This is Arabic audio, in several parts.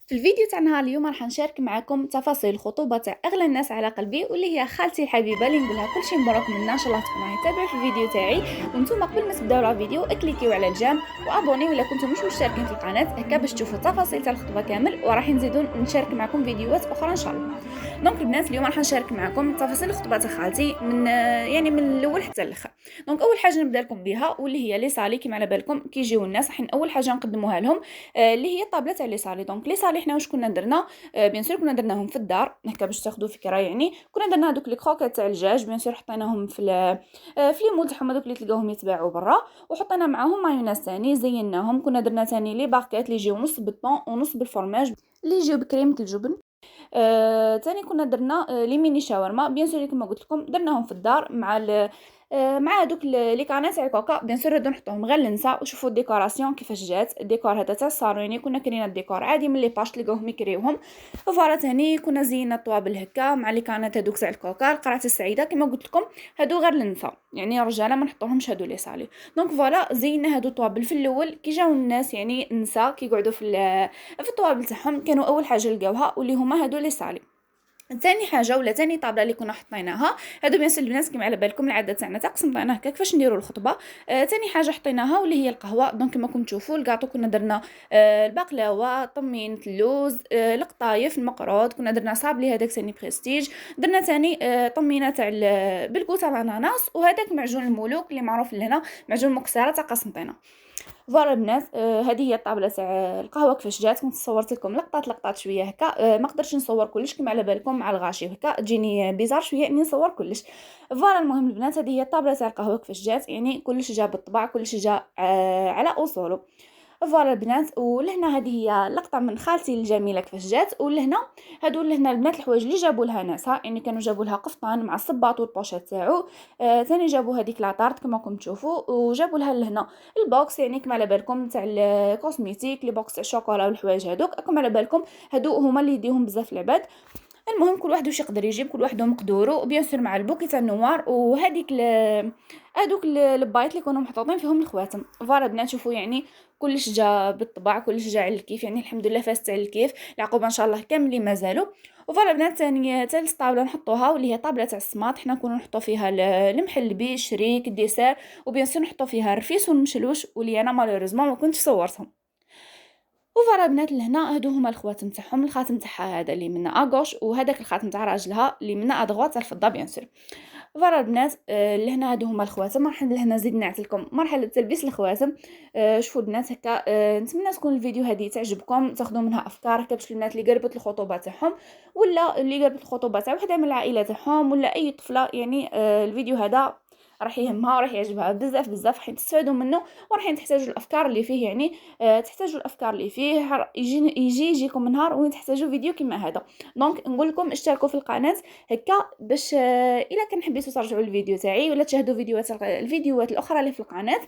في الفيديو تاعنا اليوم راح نشارك معكم تفاصيل الخطوبه تاع اغلى الناس على قلبي واللي هي خالتي الحبيبه اللي نقولها كلشي مبروك منا. ان شاء الله تكونوا تابعوا في الفيديو تاعي. وانتم قبل ما تبداو الفيديو اكليكيو على الجيم وابونيو الا كنتم مش مشتركين في القناه هكا باش تشوفوا التفاصيل تاع الخطوبه كامل، وراح نزيدو نشارك معكم فيديوهات اخرى ان شاء الله. دونك البنات اليوم راح نشارك معكم تفاصيل الخطوبه تاع خالتي من الاول حتى الاخر. دونك اول حاجه نبدا لكم بها واللي هي لي صالي. كما على بالكم كيجيو الناس راح اول حاجه نقدموها لهم اللي هي الطابله تاع لي صالي. دونك لي صالي حنا واش كنا درنا؟ بيان سور كنا درناهم في الدار هكا باش تاخذوا فكره. يعني كنا درنا دوك لي كروكيت تاع الدجاج، بيان سور حطيناهم في لي مول تاعهم هذوك اللي تلقاوهم يتباعوا برا، وحطينا معاهم مايونيز ثاني زيناهم. كنا درنا ثاني لي باكيت اللي يجيو نص بالطون ونص بالفرماج اللي يجيو بكريمه الجبن. ثاني كنا درنا لي ميني شاورما، بيان سور كما قلت لكم درناهم في الدار مع دوك لي كانات تاع الكوكا. بيان سور هادو نحطوهم غير لنسى. وشوفوا الديكوراسيون كيفاش جات. الديكور هذا تاع الصالون يعني كنا كرينا الديكور عادي من لي باج تلقاوهم يكريوهم. فوالا ثاني كنا زينا الطوابل هكا مع لي كانات هذوك تاع الكوكا. القرعه السعيده كما قلت لكم هادو غير لنسى، يعني رجاله ما نحطوهمش هادو لي صالي. دونك فوالا زينا هادو الطوابل. في الاول كي جاو الناس يعني نساء كيقعدوا في الطوابل تاعهم كانوا اول حاجه لقاوها واللي هما هادو لي صالي. ثاني حاجه ولا ثاني طابله اللي كنا حطيناها هادو بيان سور البنات كما على بالكم العاده تاعنا تاع قسمطينه هكا كيفاش نديروا الخطبه. ثاني حاجه حطيناها واللي هي القهوه. دونك كما راكم تشوفوا الكاطو كنا درنا البقلاوه، طمينه اللوز، القطايف المقروض، كنا درنا صابلي هذاك ثاني بريستيج، درنا ثاني طمينه تاع بالكوت تاع الاناناس، وهذاك معجون الملوك اللي معروف لنا معجون المكسرات تاع قسنطينه. فوالا البنات هذه هي الطابله تاع القهوه كيفاش جات. كنت صورت لكم لقطات شويه هكا. ما قدرتش نصور كلش كما على بالكم مع الغاشي هكا تجيني بيزار شويه اني نصور كلش. فوالا المهم البنات هذه هي الطابله تاع القهوه كيفاش جات، يعني كلش جا بالطبع، كلش جا على اصوله. فوالا البنات ولهنا هذه هي لقطه من خالتي الجميله كيفاش جات. ولهنا هادو لهنا البنات الحوايج اللي جابوا لها ناسها، يعني كانوا جابوا لها قفطان مع الصباط والبوشات تاعو. ثاني جابوا هذيك لاطارت كما راكم تشوفوا، وجابوا لها لهنا البوكس يعني كما على بالكم تاع الكوزميتيك، لي بوكس تاع الشوكولا والحوايج هذوك كما على بالكم هادو هما اللي يديهم بزاف العباد. المهم كل واحد واش يقدر يجيب، كل واحد مقدورو، بيان سور مع البوكي تاع النوار وهذيك هذوك البايط اللي كانوا محطوطين فيهم الخواتم. فوالا بنات شوفوا يعني كلش جا بالطبع، كلش جا على الكيف، يعني الحمد لله فازت على الكيف. العقوبه ان شاء الله كامل اللي مازالوا. وفوالا بنات ثاني ثالث طاوله نحطوها واللي هي طابله تاع السماط. حنا نكونوا نحطوا فيها المحلبي الشريك الديسير، وبيان سور نحطوا فيها الرفيس والمشلوش واللي انا مالوريزمون ما كنتش صورتهم. وفوالا بنات لهنا هادو هما الخواتم تاعهم. الخاتم تاعها هذا اللي من اغوش، وهذاك الخاتم تاع راجلها اللي من ادغوات تاع الفضه بيان سور. فوالا البنات لهنا هادو هما الخواتم. راح لهنا زيد نعت لكم مرحله تلبيس الخواتم. شوفوا البنات هكا. نتمنى تكون الفيديو هذه تعجبكم، تاخذوا منها افكار هكا باش البنات اللي قربت الخطوبه تاعهم ولا اللي قربت الخطوبه تاع وحده من العائله تاعهم ولا اي طفله. يعني الفيديو هذا راح يهمها وراح يعجبها بزاف بزاف، راح تستفادوا منه وراح تحتاجوا الافكار اللي فيه. يعني تحتاجوا الافكار اللي فيه يجيكم نهار وين تحتاجوا فيديو كما هذا. دونك نقول لكم اشتركوا في القناه هكا باش الا كان حبيتوا ترجعوا الفيديو تاعي ولا تشاهدوا الفيديوهات الاخرى اللي في القناه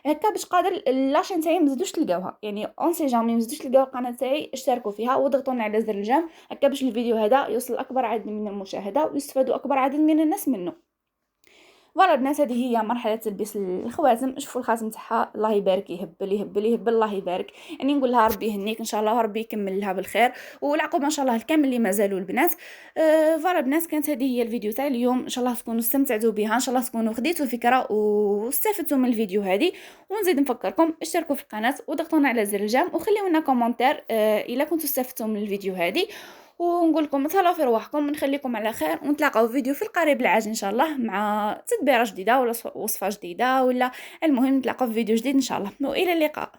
هكا باش قادر لاشين تاعي مزيدوش تلقاوها. يعني اون سي جامي مزيدوش تلقاو القناه تاعي اشتركوا فيها وضغطوا على زر الجيم هكا باش الفيديو هذا يوصل اكبر عدد من المشاهده ويستفادوا اكبر عدد من الناس منه. فوالا البنات هذه هي مرحله تلبيس الخواتم. شوفوا الخاتم تاعها الله يبارك، يهبل يهبل يهبل الله يبارك. يعني نقول لها ربي يهنيك ان شاء الله وربي يكمل لها بالخير والعقوبه ان شاء الله الكامل اللي مازالوا البنات. فوالا البنات كانت هذه هي الفيديو تاع اليوم. ان شاء الله تكونوا استمتعتوا بها، ان شاء الله تكونوا خديتوا فكره واستفدتوا من الفيديو هذه. ونزيد نفكركم اشتركوا في القناه وضغطوا على زر الجيم وخليوا لنا كومنتير الا كنتوا استفدتوا من الفيديو هذه. ونقول لكم تهلاو في رواحكم ونخليكم على خير، ونتلاقاو في فيديو في القريب العاجل ان شاء الله مع تدبيره جديده ولا وصفه جديده ولا المهم نتلاقاو في فيديو جديد ان شاء الله، والى اللقاء.